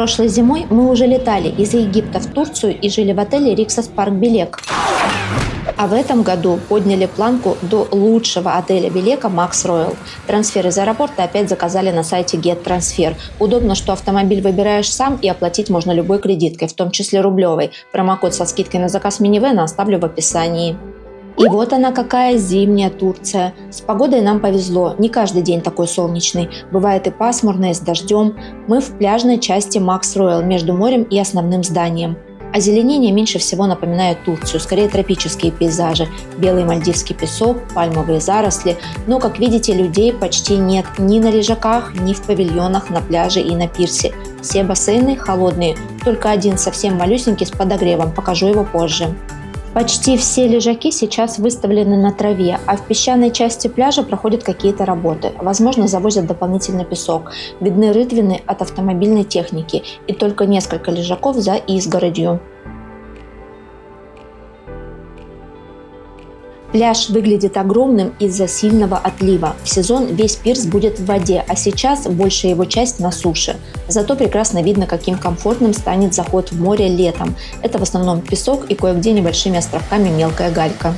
Прошлой зимой мы уже летали из Египта в Турцию и жили в отеле Rixos Park Белек. А в этом году подняли планку до лучшего отеля Белека Max Royal. Трансфер из аэропорта опять заказали на сайте GetTransfer. Удобно, что автомобиль выбираешь сам и оплатить можно любой кредиткой, в том числе рублевой. Промокод со скидкой на заказ минивэна оставлю в описании. И вот она какая зимняя Турция. С погодой нам повезло, не каждый день такой солнечный. Бывает и пасмурно, и с дождем. Мы в пляжной части Max Royal между морем и основным зданием. Озеленение меньше всего напоминает Турцию, скорее тропические пейзажи. Белый мальдивский песок, пальмовые заросли. Но, как видите, людей почти нет ни на лежаках, ни в павильонах, на пляже и на пирсе. Все бассейны холодные, только один совсем малюсенький с подогревом, покажу его позже. Почти все лежаки сейчас выставлены на траве, а в песчаной части пляжа проходят какие-то работы. Возможно, завозят дополнительный песок. Видны рытвины от автомобильной техники и только несколько лежаков за изгородью. Пляж выглядит огромным из-за сильного отлива. В сезон весь пирс будет в воде, а сейчас большая его часть на суше. Зато прекрасно видно, каким комфортным станет заход в море летом. Это в основном песок и кое-где небольшими островками мелкая галька.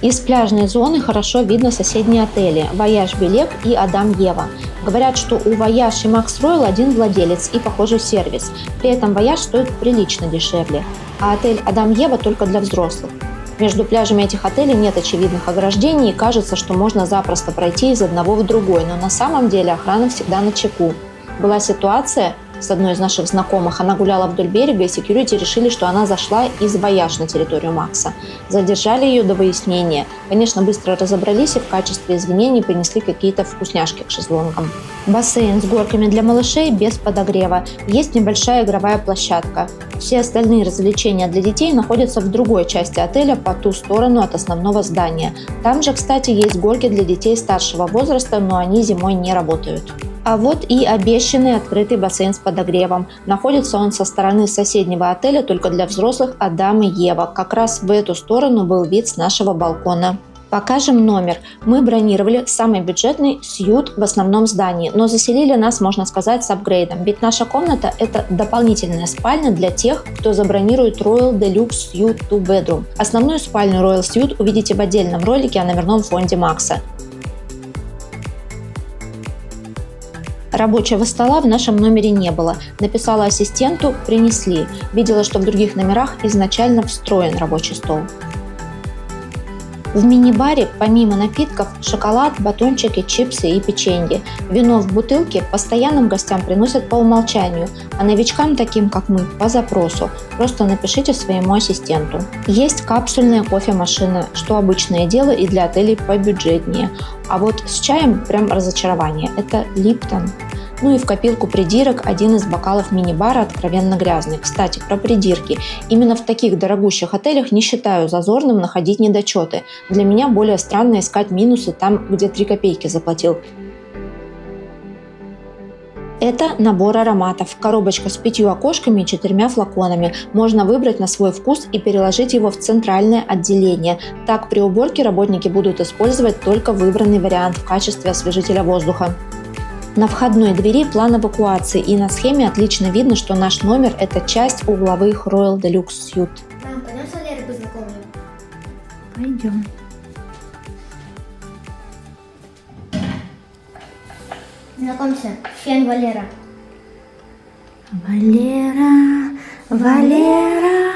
Из пляжной зоны хорошо видно соседние отели Voyage Белек и Адам Ева. Говорят, что у Voyage и Max Royal один владелец и похожий сервис. При этом Voyage стоит прилично дешевле, а отель Адам Ева только для взрослых. Между пляжами этих отелей нет очевидных ограждений и кажется, что можно запросто пройти из одного в другой, но на самом деле охрана всегда начеку. Была ситуация с одной из наших знакомых, она гуляла вдоль берега, и секьюрити решили, что она зашла из Voyage на территорию Макса. Задержали ее до выяснения. Конечно, быстро разобрались и в качестве извинений принесли какие-то вкусняшки к шезлонгам. Бассейн с горками для малышей без подогрева. Есть небольшая игровая площадка. Все остальные развлечения для детей находятся в другой части отеля по ту сторону от основного здания. Там же, кстати, есть горки для детей старшего возраста, но они зимой не работают. А вот и обещанный открытый бассейн с подогревом. Находится он со стороны соседнего отеля только для взрослых Адам и Ева. Как раз в эту сторону был вид с нашего балкона. Покажем номер. Мы бронировали самый бюджетный сьют в основном здании, но заселили нас, можно сказать, с апгрейдом. Ведь наша комната – это дополнительная спальня для тех, кто забронирует Royal Deluxe Suite 2 Bedroom. Основную спальню Royal Suite увидите в отдельном ролике о номерном фонде Макса. Рабочего стола в нашем номере не было. Написала ассистенту, принесли. Видела, что в других номерах изначально встроен рабочий стол. В мини-баре помимо напитков шоколад, батончики, чипсы и печенье. Вино в бутылке постоянным гостям приносят по умолчанию, а новичкам, таким как мы, по запросу. Просто напишите своему ассистенту. Есть капсульная кофемашина, что обычное дело и для отелей побюджетнее. А вот с чаем прям разочарование. Это Липтон. Ну и в копилку придирок один из бокалов мини-бара откровенно грязный. Кстати, про придирки. Именно в таких дорогущих отелях не считаю зазорным находить недочеты. Для меня более странно искать минусы там, где 3 копейки заплатил. Это набор ароматов. Коробочка с 5 окошками и 4 флаконами. Можно выбрать на свой вкус и переложить его в центральное отделение. Так при уборке работники будут использовать только выбранный вариант в качестве освежителя воздуха. На входной двери план эвакуации, и на схеме отлично видно, что наш номер – это часть угловых Royal Deluxe Suite. Мам, пойдем с Валерой познакомим? Пойдем. Знакомься, Фен Валера. Валера.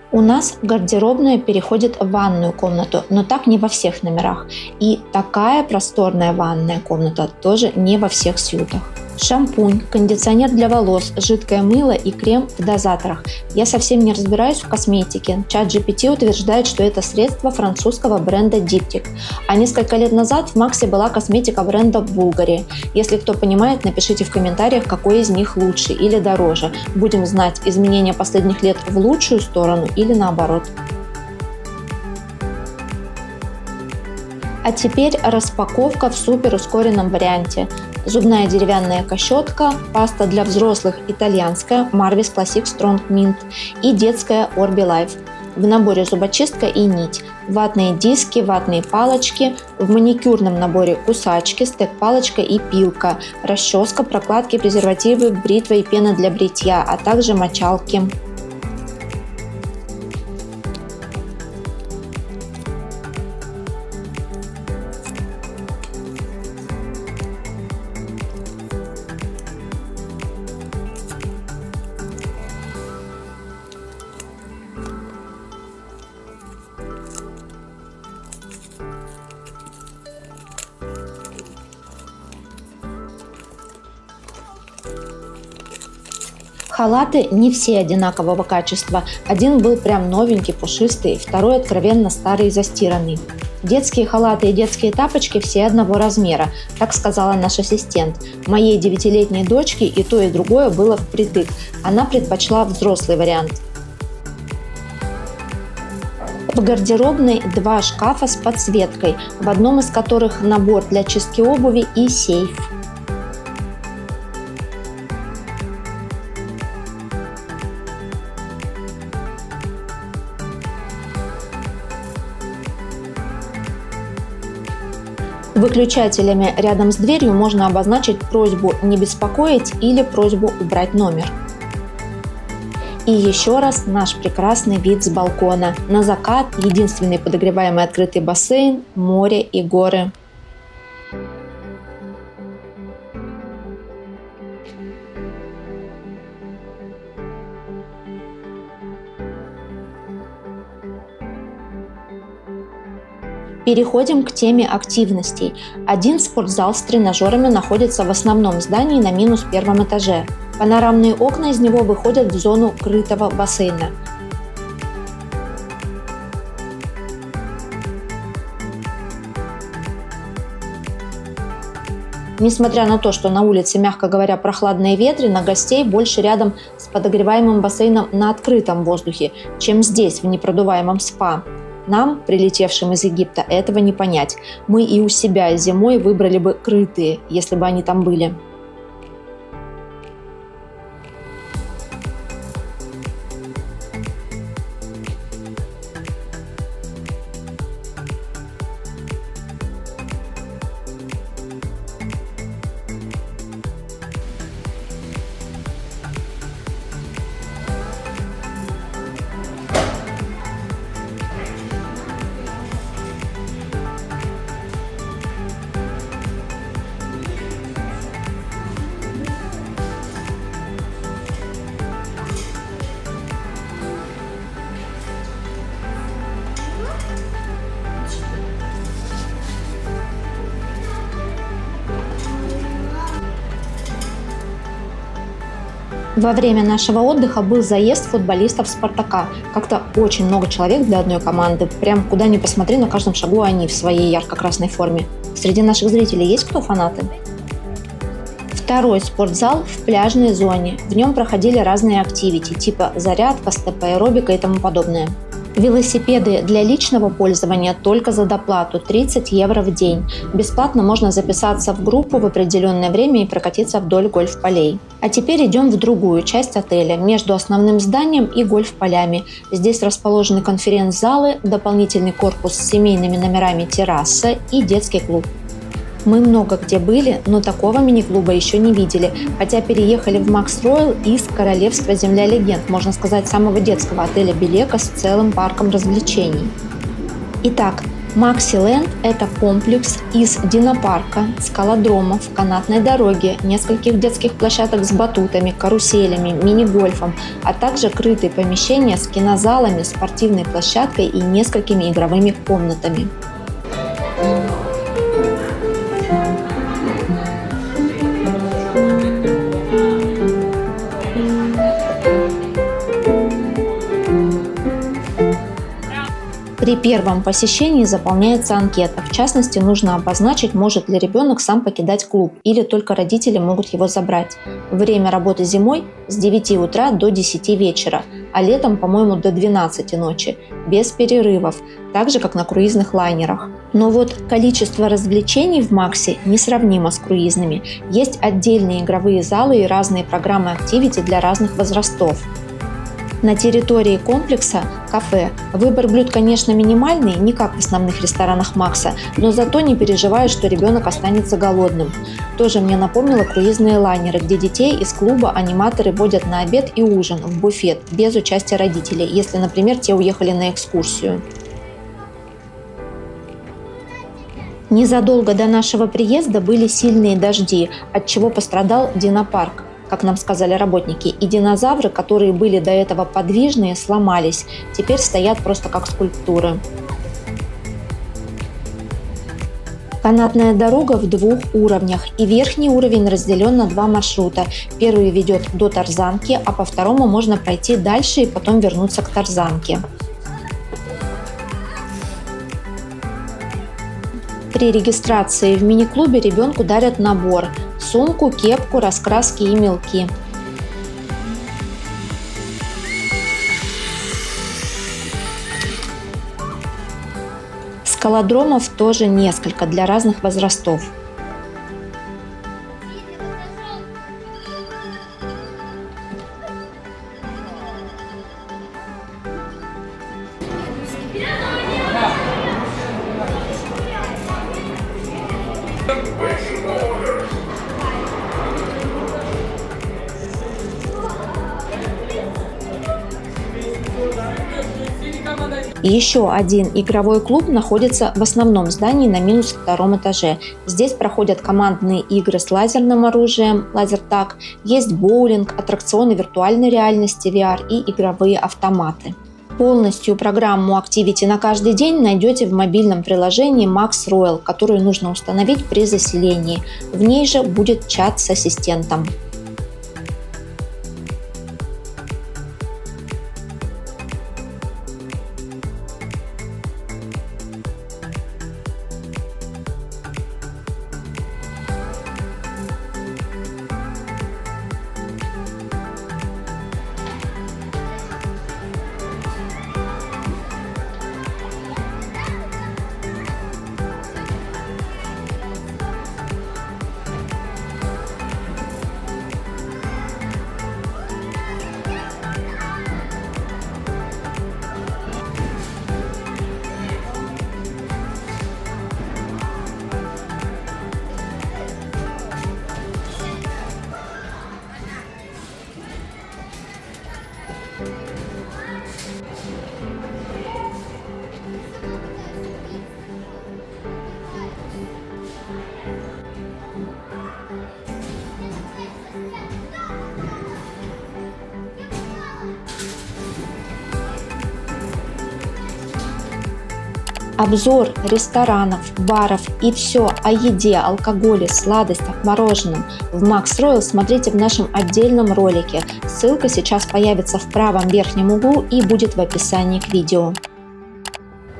У нас гардеробная переходит в ванную комнату, но так не во всех номерах. И такая просторная ванная комната тоже не во всех сьютах. Шампунь, кондиционер для волос, жидкое мыло и крем в дозаторах. Я совсем не разбираюсь в косметике. ChatGPT утверждает, что это средство французского бренда Diptyque. А несколько лет назад в Максе была косметика бренда Bulgari. Если кто понимает, напишите в комментариях, какой из них лучше или дороже. Будем знать, изменения последних лет в лучшую сторону или наоборот. А теперь распаковка в супер ускоренном варианте. Зубная деревянная кащетка, паста для взрослых итальянская Marvis Classic Strong Mint и детская Orbi Life. В наборе зубочистка и нить. ватные диски, ватные палочки, в маникюрном наборе кусачки, стек-палочка и пилка, расческа, прокладки, презервативы, бритва и пена для бритья, а также мочалки. Халаты не все одинакового качества. Один был прям новенький, пушистый, второй откровенно старый и застиранный. Детские халаты и детские тапочки все одного размера, так сказала наш ассистент. Моей 9-летней дочке и то, и другое было впритык. Она предпочла взрослый вариант. В гардеробной 2 шкафа с подсветкой, в одном из которых набор для чистки обуви и сейф. Выключателями рядом с дверью можно обозначить просьбу не беспокоить или просьбу убрать номер. И еще раз наш прекрасный вид с балкона. На закат, единственный подогреваемый открытый бассейн, море и горы. Переходим к теме активностей. Один спортзал с тренажерами находится в основном здании на -1 этаже. Панорамные окна из него выходят в зону крытого бассейна. Несмотря на то, что на улице, мягко говоря, прохладно и ветрено, гостей больше рядом с подогреваемым бассейном на открытом воздухе, чем здесь, в непродуваемом спа. Нам, прилетевшим из Египта, этого не понять. Мы и у себя зимой выбрали бы крытые, если бы они там были. Во время нашего отдыха был заезд футболистов «Спартака». Как-то очень много человек для одной команды. Прям куда ни посмотри, на каждом шагу они в своей ярко-красной форме. Среди наших зрителей есть кто фанаты? Второй спортзал в пляжной зоне. В нем проходили разные активити, типа зарядка, степ-аэробика и тому подобное. Велосипеды для личного пользования только за доплату 30 евро в день. Бесплатно можно записаться в группу в определенное время и прокатиться вдоль гольф-полей. А теперь идем в другую часть отеля, между основным зданием и гольф-полями. Здесь расположены конференц-залы, дополнительный корпус с семейными номерами, терраса и детский клуб. Мы много где были, но такого мини-клуба еще не видели, хотя переехали в Макс Роял из королевства Земля легенд, можно сказать, самого детского отеля Белека с целым парком развлечений. Итак, Максиленд – это комплекс из динопарка, скалодромов, канатной дороги, нескольких детских площадок с батутами, каруселями, мини-гольфом, а также крытые помещения с кинозалами, спортивной площадкой и несколькими игровыми комнатами. При первом посещении заполняется анкета. В частности, нужно обозначить, может ли ребенок сам покидать клуб или только родители могут его забрать. Время работы зимой с 9 утра до 10 вечера, а летом, по-моему, до 12 ночи, без перерывов, так же, как на круизных лайнерах. Но вот количество развлечений в Максе несравнимо с круизными. Есть отдельные игровые залы и разные программы активити для разных возрастов. На территории комплекса кафе. Выбор блюд, конечно, минимальный, не как в основных ресторанах Макса, но зато не переживаю, что ребенок останется голодным. Тоже мне напомнило круизные лайнеры, где детей из клуба аниматоры водят на обед и ужин в буфет без участия родителей, если, например, те уехали на экскурсию. Незадолго до нашего приезда были сильные дожди, от чего пострадал динопарк. Как нам сказали работники, и динозавры, которые были до этого подвижные, сломались. Теперь стоят просто как скульптуры. Канатная дорога в 2 уровнях, и верхний уровень разделен на 2 маршрута. Первый ведет до Тарзанки, а по второму можно пройти дальше и потом вернуться к Тарзанке. При регистрации в мини-клубе ребенку дарят набор – сумку, кепку, раскраски и мелки. Скалодромов тоже несколько для разных возрастов. Еще один игровой клуб находится в основном здании на минус 2 этаже. Здесь проходят командные игры с лазерным оружием, лазертаг, есть боулинг, аттракционы виртуальной реальности VR и игровые автоматы. Полностью программу Activity на каждый день найдете в мобильном приложении Max Royal, которую нужно установить при заселении. В ней же будет чат с ассистентом. Обзор ресторанов, баров и все о еде, алкоголе, сладостях, мороженом в Max Royal смотрите в нашем отдельном ролике. Ссылка сейчас появится в правом верхнем углу и будет в описании к видео.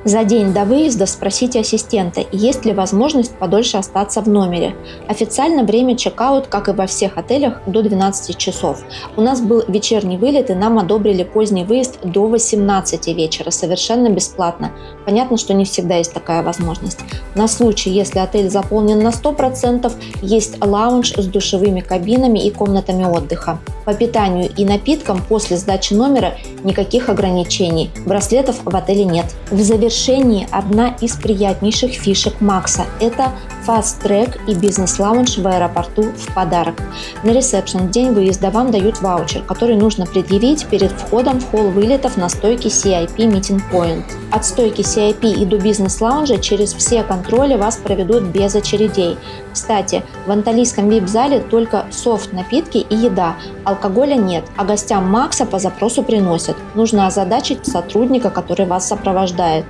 За день до выезда спросите ассистента, есть ли возможность подольше остаться в номере. Официально время чек-аут, как и во всех отелях, до 12 часов. У нас был вечерний вылет, и нам одобрили поздний выезд до 18 вечера, совершенно бесплатно. Понятно, что не всегда есть такая возможность. На случай, если отель заполнен на 100%, есть лаунж с душевыми кабинами и комнатами отдыха. По питанию и напиткам после сдачи номера никаких ограничений. Браслетов в отеле нет. В завершении одна из приятнейших фишек Макса – это Fast Track и бизнес-лаунж в аэропорту в подарок. На ресепшн в день выезда вам дают ваучер, который нужно предъявить перед входом в холл вылетов на стойке CIP Meeting Point. От стойки CIP и до бизнес-лаунжа через все контроли вас проведут без очередей. Кстати, в анталийском VIP-зале только софт-напитки и еда, алкоголя нет, а гостям Макса по запросу приносят. Нужно озадачить сотрудника, который вас сопровождает.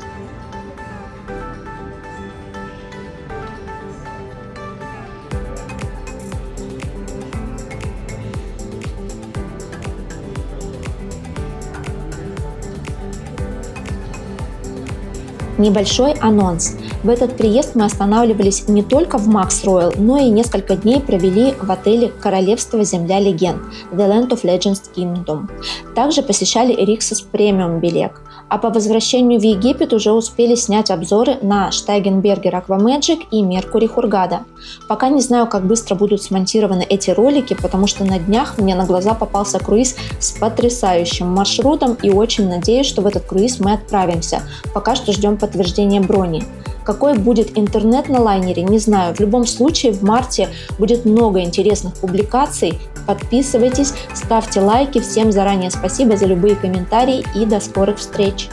Небольшой анонс. В этот приезд мы останавливались не только в Max Royal, но и несколько дней провели в отеле «Королевство Земля Легенд» The Land of Legends Kingdom. Также посещали Rixos премиум билет. А по возвращению в Египет уже успели снять обзоры на Штайгенбергер Aquamagic и Меркурий Хургада. Пока не знаю, как быстро будут смонтированы эти ролики, потому что на днях мне на глаза попался круиз с потрясающим маршрутом и очень надеюсь, что в этот круиз мы отправимся. Пока что ждем подтверждения брони. Какой будет интернет на лайнере, не знаю. В любом случае, в марте будет много интересных публикаций. Подписывайтесь, ставьте лайки. Всем заранее спасибо за любые комментарии и до скорых встреч!